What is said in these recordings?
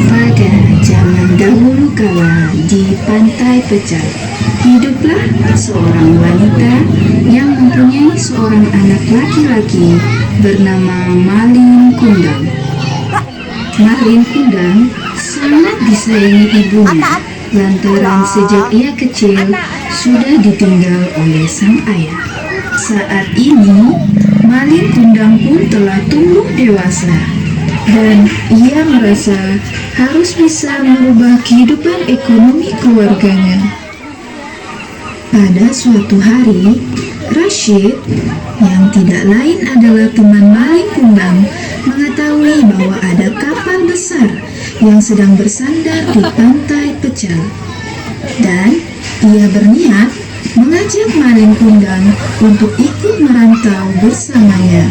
Pada zaman dahulu kala di Pantai Pecah, hiduplah seorang wanita yang mempunyai seorang anak laki-laki bernama Malin Kundang. Malin Kundang sangat disayangi ibunya lantaran sejak ia kecil sudah ditinggal oleh sang ayah. Saat ini, Malin Kundang pun telah tumbuh dewasa dan ia merasa harus bisa merubah kehidupan ekonomi keluarganya. Pada suatu hari, Rashid, yang tidak lain adalah teman Malin Kundang, mengetahui bahwa ada kapal besar yang sedang bersandar di Pantai Pecah. Dan ia berniat mengajak Malin Kundang untuk ikut merantau bersamanya.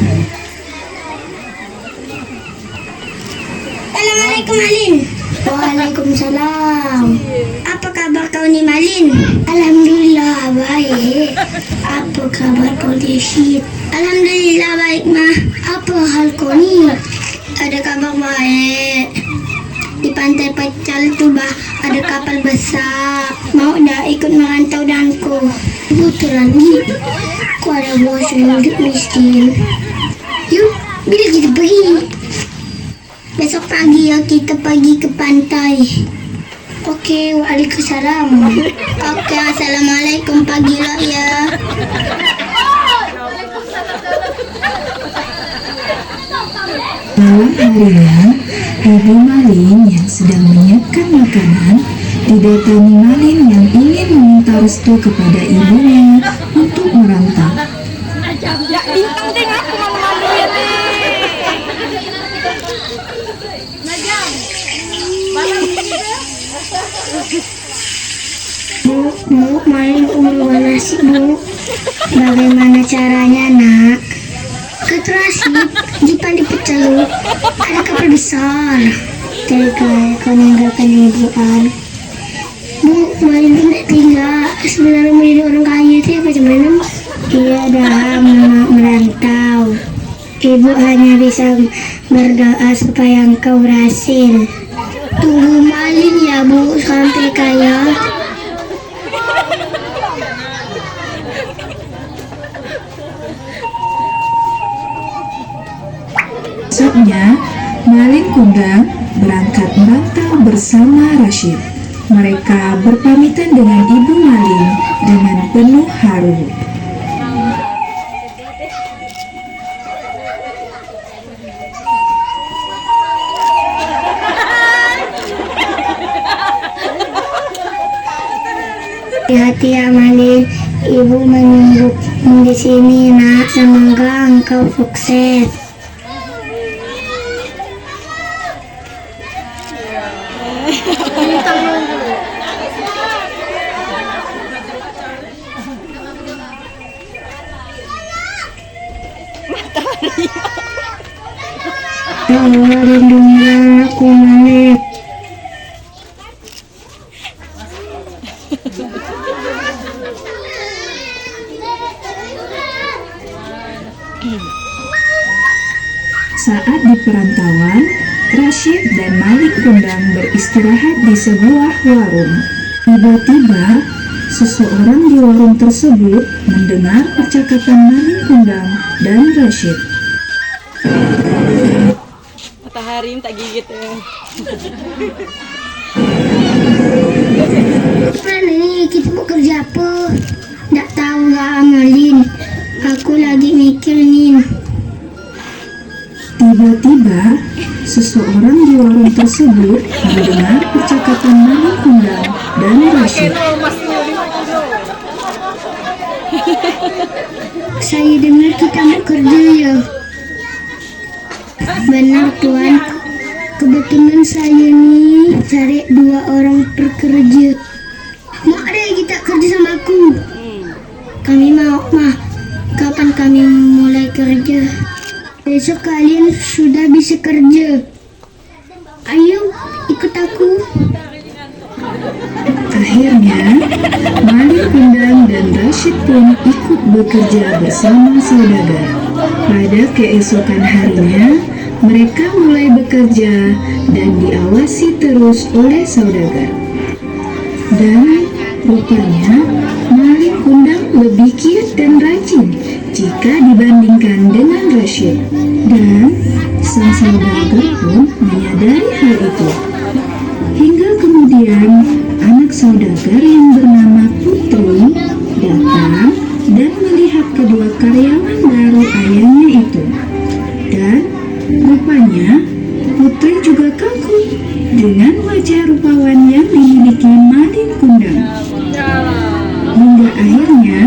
Assalamualaikum Malin. Waalaikumsalam. Apa kabar kau ni Malin? Alhamdulillah baik. Apa kabar kau Rashid? Alhamdulillah baik mah. Apa hal kau ni? Ada kabar baik. Di Pantai Pecal tu bah ada kapal besar. Mau dah ikut merantau denganku. Betulan ni. Kau ada bos yang hidup miskin. Yuk, bila kita pergi? Besok pagi ya kita pergi ke pantai. Okey, waalaikumsalam. Okey, assalamualaikum pagilah ya. Malam harinya, Ibu Malin yang sedang menyiapkan makanan didatangi Malin yang ingin meminta restu kepada ibunya untuk merantau. Ya bintang ding aku malu-malu ya ding. Bu, Malin umur nasi bu. Bagaimana caranya nak? Kata Rashid, di Pantai Pecal ada kapal besar. Tega kau meninggalkan ibu an. Bu, Malin tidak tinggal. Sebenarnya menjadi orang kaya itu ya macam mana? Ia dah merantau. Ibu hanya bisa berdoa supaya engkau berhasil. Tunggu Malin ya bu sampai kaya. Besoknya, Malin Kundang berangkat merantau bersama Rashid. Mereka berpamitan dengan Ibu Malin dengan penuh haru. Hati-hati ya Malin, ibu menunggu di sini nak. Semoga engkau sukses. Ya Allah, lindungilah aku Malin. Saat di perantauan, Rashid dan Malin Kundang beristirahat di sebuah warung. Tiba-tiba, seseorang di warung tersebut mendengar percakapan Malin Kundang dan Rashid. Matahari tak gigit ya. Mana ni kita mau kerja apa? Tak tahu lah Malin. Aku lagi mikir ni. Tiba-tiba, seseorang di warung tersebut mendengar percakapan Malin Kundang dan Rashid. Saya dengar kita mau kerja ya. Benar tuan. Kebetulan saya ni cari 2 orang pekerja. Mau ada yang kita kerja sama aku? Kami mau mah. Kapan kami mulai kerja? Besok kalian sudah bisa kerja. Ayo ikut aku. Akhirnya, Malin Kundang dan Rashid pun ikut bekerja bersama saudagar. Pada keesokan harinya, mereka mulai bekerja dan diawasi terus oleh saudagar. Dan rupanya Malin Kundang lebih giat dan rajin jika dibandingkan dengan Rashid. Dan sang saudagar pun menyadari hal itu. Hingga kemudian anak saudagar yang bernama Putri datang dan melihat kedua karyawan baru ayahnya itu. Dan rupanya Putri juga kagum dengan wajah rupawan yang dimiliki Malin Kundang. Hingga akhirnya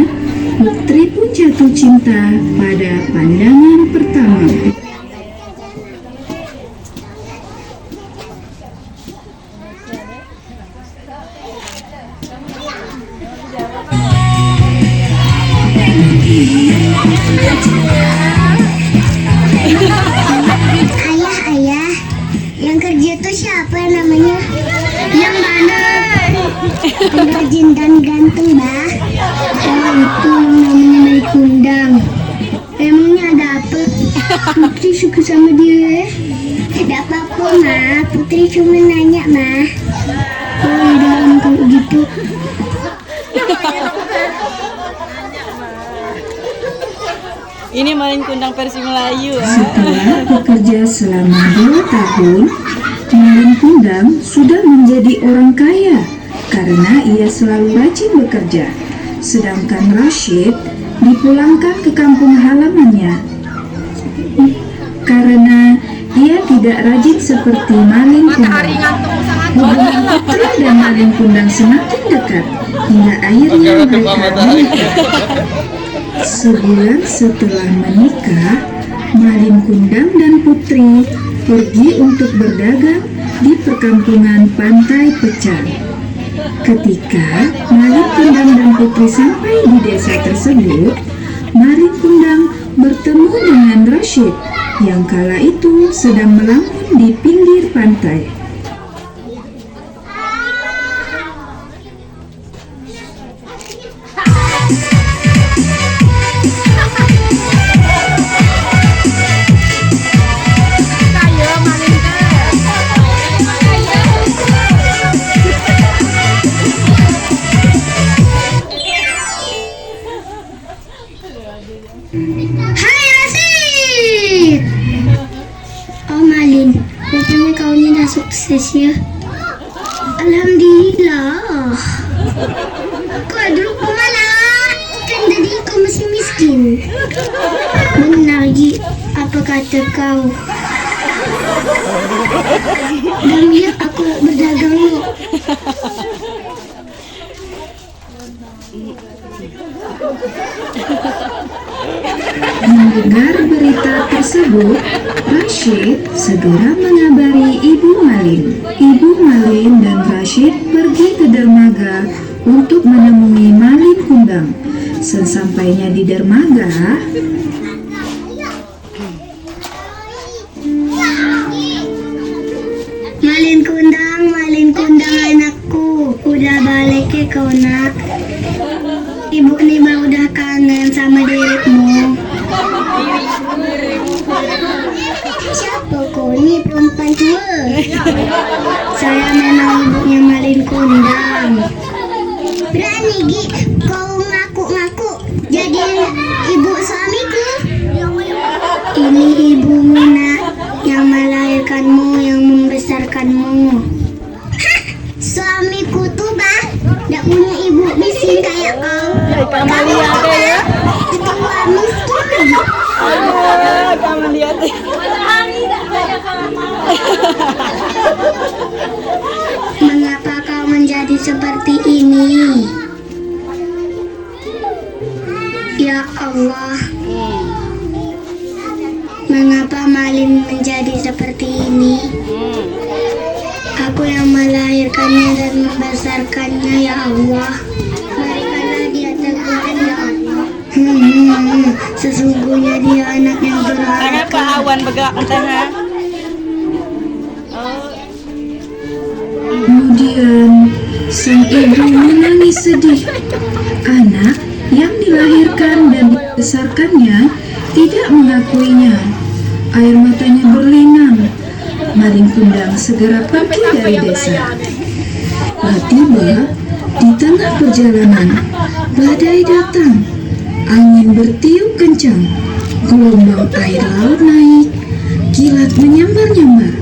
Putri pun jatuh cinta pada pandangan pertama. Ayah, yang kerja tuh siapa namanya? Yang mana? Yang rajin dan ganteng, Bah. Oh, itu yang namanya Malin Kundang. Emangnya ada apa? Putri suka sama dia. Tidak apa-apa, Ma. Putri cuma nanya, Ma. Oh, udah kalau gitu. Ini Malin Kundang versi Melayu. Setelah bekerja selama 2 tahun, Malin Kundang sudah menjadi orang kaya karena ia selalu rajin bekerja. Sedangkan Rashid dipulangkan ke kampung halamannya karena ia tidak rajin seperti Malin Kundang. Hubungan Putri dan Malin Kundang semakin dekat hingga akhirnya mereka menikah. Sebulan setelah menikah, Malin Kundang dan Putri pergi untuk berdagang di perkampungan Pantai Pecan. Ketika Malin Kundang dan Putri sampai di desa tersebut, Malin Kundang bertemu dengan Rashid yang kala itu sedang melamun di pinggir pantai. Hai Rashid. Oh Malin, rupanya kau ini dah sukses ya. Alhamdulillah. Kau dulu pemalas, kan tadi kau masih miskin. Benar Ji, apa kata kau? Dan biar aku berdagang yuk. Mendengar berita tersebut, Rashid segera mengabari Ibu Malin. Ibu Malin dan Rashid pergi ke dermaga untuk menemui Malin Kundang. Sesampainya di dermaga, Malin Kundang anakku, udah balik ya kau nak. Ibu Nima udah kangen sama dirimu. Siapa kau ini perempuan tua? Saya memang ibunya Malin Kundang. Berani Gi, kau ngaku-ngaku jadi ibu suamiku? Ini ibumu nak, yang melahirkanmu, yang membesarkanmu. Suamiku tuh Bah, gak punya ibu miskin kayak kau. Kamu lihat ya. Ketua miskin. Kamu lihat. Mengapa kau menjadi seperti ini? Ya Allah, mengapa Malin menjadi seperti ini? Aku yang melahirkannya dan membesarkannya, ya Allah. Berikanlah dia teguran, ya Allah. Sesungguhnya dia anak yang Sangat durhaka. pahawan begak tengah. kemudian sang ibu menangis sedih. Anak yang dilahirkan dan dibesarkannya tidak mengakuinya. Air matanya berlinang. Maling kundang segera pergi dari desa. Tiba-tiba di tengah perjalanan badai datang. Angin bertiup kencang. Gelombang air laut naik. Kilat menyambar-nyambar.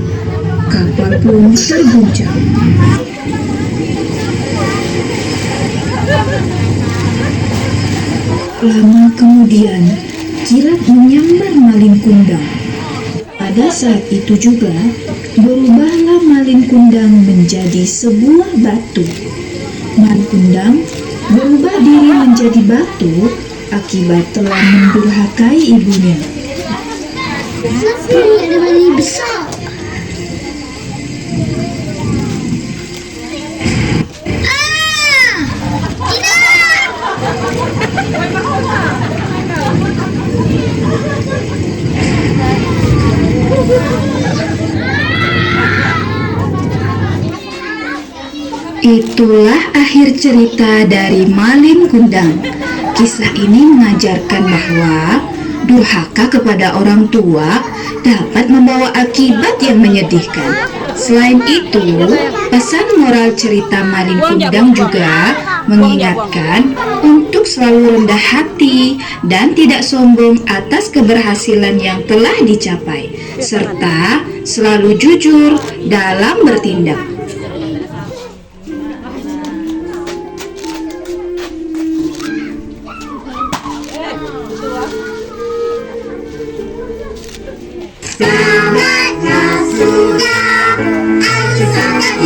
Kapal pun terguncang. Lama kemudian, kilat menyambar Malin Kundang. Pada saat itu juga, berubahlah Malin Kundang menjadi sebuah batu. Malin Kundang berubah diri menjadi batu akibat telah mendurhakai ibunya. Tapi ada bayi besar. Itulah akhir cerita dari Malin Kundang. Kisah ini mengajarkan bahwa durhaka kepada orang tua dapat membawa akibat yang menyedihkan. Selain itu, pesan moral cerita Malin Kundang juga mengingatkan untuk selalu rendah hati dan tidak sombong atas keberhasilan yang telah dicapai, serta selalu jujur dalam bertindak. Sahabatnya sudah, aku sangat